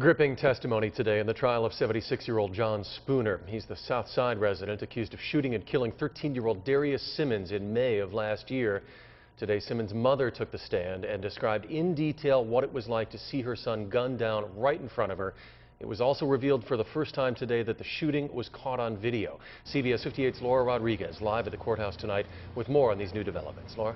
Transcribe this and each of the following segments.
Gripping testimony today in the trial of 76-year-old John Spooner. He's the South Side resident accused of shooting and killing 13-year-old Darius Simmons in May of last year. Today, Simmons' mother took the stand and described in detail what it was like to see her son gunned down right in front of her. It was also revealed for the first time today that the shooting was caught on video. CBS 58's Laura Rodriguez live at the courthouse tonight with more on these new developments. Laura?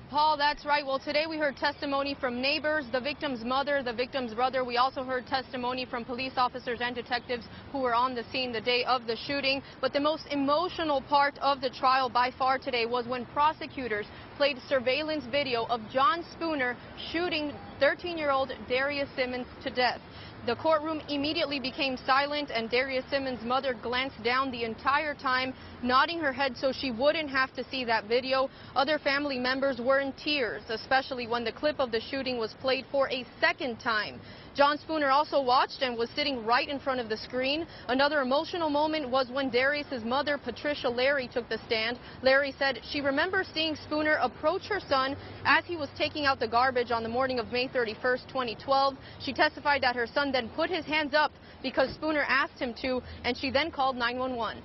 Paul, that's right. Well, today we heard testimony from neighbors, the victim's mother, the victim's brother. We also heard testimony from police officers and detectives who were on the scene the day of the shooting. But the most emotional part of the trial by far today was when prosecutors played surveillance video of John Spooner shooting 13-year-old Darius Simmons to death. The courtroom immediately became silent, and Darius Simmons' mother glanced down the entire time, nodding her head so she wouldn't have to see that video. Other family members were in tears, especially when the clip of the shooting was played for a second time. John Spooner also watched and was sitting right in front of the screen. Another emotional moment was when Darius's mother, Patricia Larry, took the stand. Larry said she remembers seeing Spooner approach her son as he was taking out the garbage on the morning of May 31st, 2012. She testified that her son then put his hands up because Spooner asked him to, and she then called 911.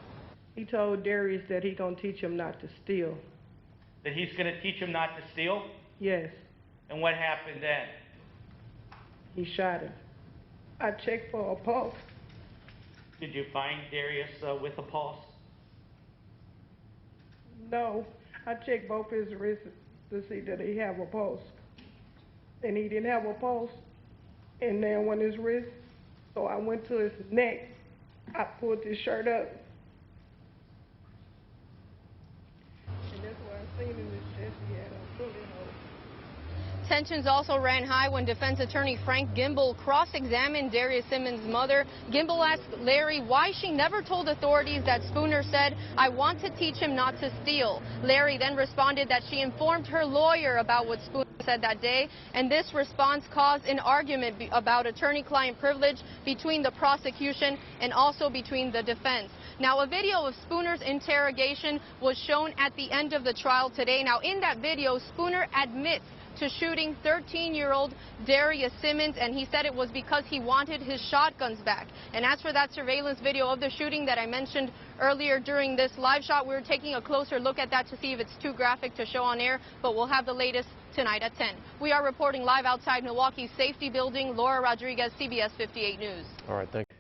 He told Darius that he's going to teach him not to steal. That he's going to teach him not to steal? Yes. And what happened then? He shot him. I checked for a pulse. Did you find Darius with a pulse? No. I checked both his wrists to see that he have a pulse. And he didn't have a pulse. And then when his wrist, so I went to his neck. I pulled his shirt up. And that's why I seen in his chest he had a bullet hole. Tensions also ran high when defense attorney Frank Gimble cross-examined Darius Simmons' mother. Gimble asked Larry why she never told authorities that Spooner said, "I want to teach him not to steal." Larry then responded that she informed her lawyer about what Spooner said that day, and this response caused an argument about attorney-client privilege between the prosecution and also between the defense. Now, a video of Spooner's interrogation was shown at the end of the trial today. Now, in that video, Spooner admits to shooting 13-year-old Darius Simmons, and he said it was because he wanted his shotguns back. And as for that surveillance video of the shooting that I mentioned earlier during this live shot, we're taking a closer look at that to see if it's too graphic to show on air, but we'll have the latest tonight at 10. We are reporting live outside Milwaukee's safety building. Laura Rodriguez, CBS 58 News. All right, thank you.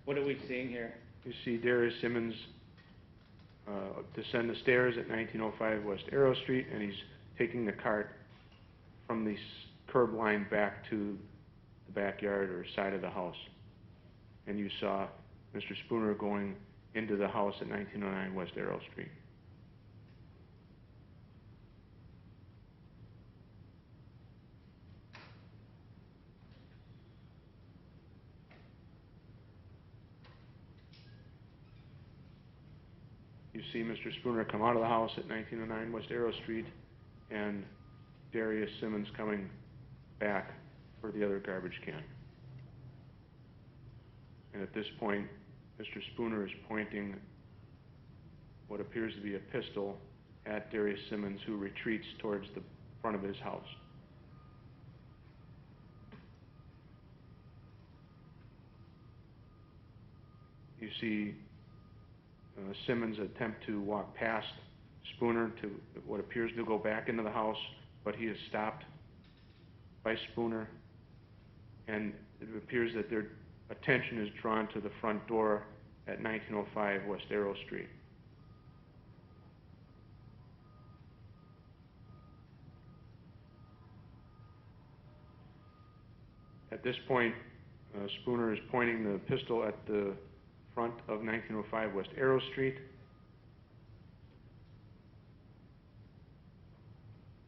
What are we seeing here? You see Darius Simmons descend the stairs at 1905 West Arrow Street, and he's taking the cart from the curb line back to the backyard or side of the house. And you saw Mr. Spooner going into the house at 1909 West Arrow Street. You see Mr. Spooner come out of the house at 1909 West Arrow Street, and Darius Simmons coming back for the other garbage can. And at this point, Mr. Spooner is pointing what appears to be a pistol at Darius Simmons, who retreats towards the front of his house. You see Simmons attempt to walk past Spooner to what appears to go back into the house, but he is stopped by Spooner, and it appears that their attention is drawn to the front door at 1905 West Arrow Street. At this point, Spooner is pointing the pistol at the front of 1905 West Arrow Street,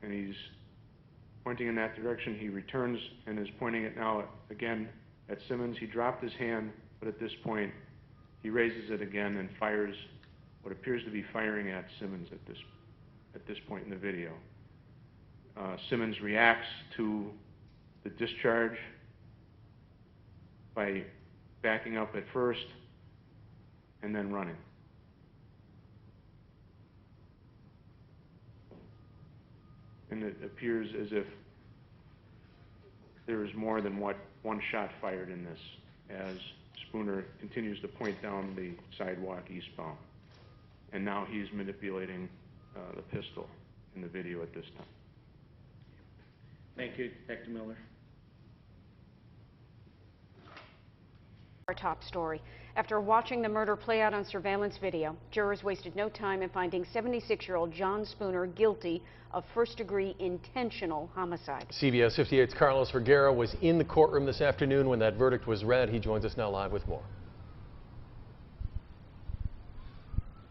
and he's pointing in that direction. He returns and is pointing it now again at Simmons. He dropped his hand, but at this point he raises it again and fires what appears to be firing at Simmons at this point in the video. Simmons reacts to the discharge by backing up at first and then running. And it appears as if there is more than one shot fired in this, as Spooner continues to point down the sidewalk eastbound. And now he's manipulating the pistol in the video at this time. Thank you, Detective Miller. Our top story. After watching the murder play out on surveillance video, jurors wasted no time in finding 76-year-old John Spooner guilty of first-degree intentional homicide. CBS 58's Carlos Vergara was in the courtroom this afternoon when that verdict was read. He joins us now live with more.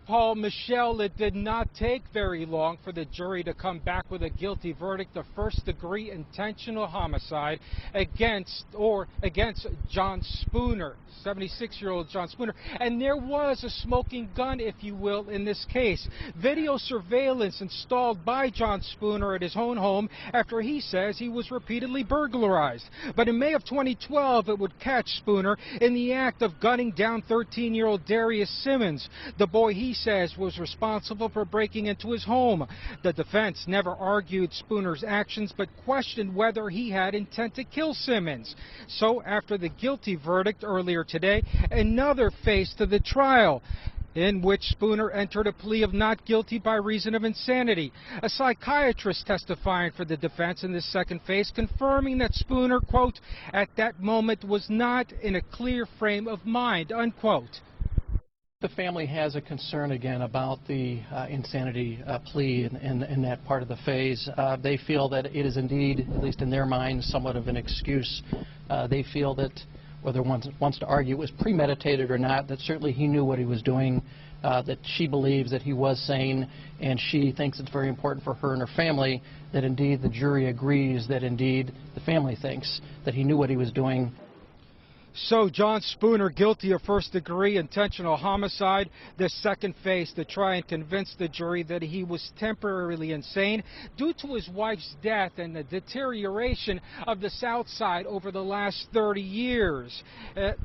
Paul, Michelle, it did not take very long for the jury to come back with a guilty verdict of first-degree intentional homicide against John Spooner, 76-year-old John Spooner. And there was a smoking gun, if you will, in this case. Video surveillance installed by John Spooner at his own home after he says he was repeatedly burglarized. But in May of 2012, it would catch Spooner in the act of gunning down 13-year-old Darius Simmons, the boy he says was responsible for breaking into his home. The defense never argued Spooner's actions but questioned whether he had intent to kill Simmons. So after the guilty verdict earlier today, another phase to the trial, in which Spooner entered a plea of not guilty by reason of insanity. A psychiatrist testifying for the defense in this second phase, confirming that Spooner, quote, at that moment was not in a clear frame of mind, unquote. The family has a concern again about the insanity plea in that part of the phase. They feel that it is indeed, at least in their minds, somewhat of an excuse. They feel that, whether one wants to argue it was premeditated or not, that certainly he knew what he was doing, that she believes that he was sane, and she thinks it's very important for her and her family that indeed the jury agrees that indeed the family thinks that he knew what he was doing. So John Spooner guilty of first-degree intentional homicide. The second phase to try and convince the jury that he was temporarily insane due to his wife's death and the deterioration of the South Side over the last 30 years.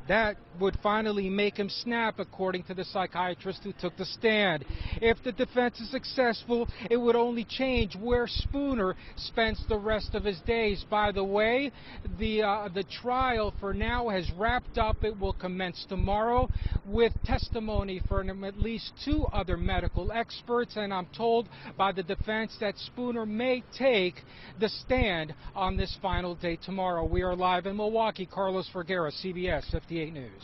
That would finally make him snap, according to the psychiatrist who took the stand. If the defense is successful, it would only change where Spooner spends the rest of his days. By the way, the trial for now has wrapped up. It will commence tomorrow with testimony from at least 2 other medical experts, and I'm told by the defense that Spooner may take the stand on this final day tomorrow. We are live in Milwaukee. Carlos Vergara, CBS 58 News.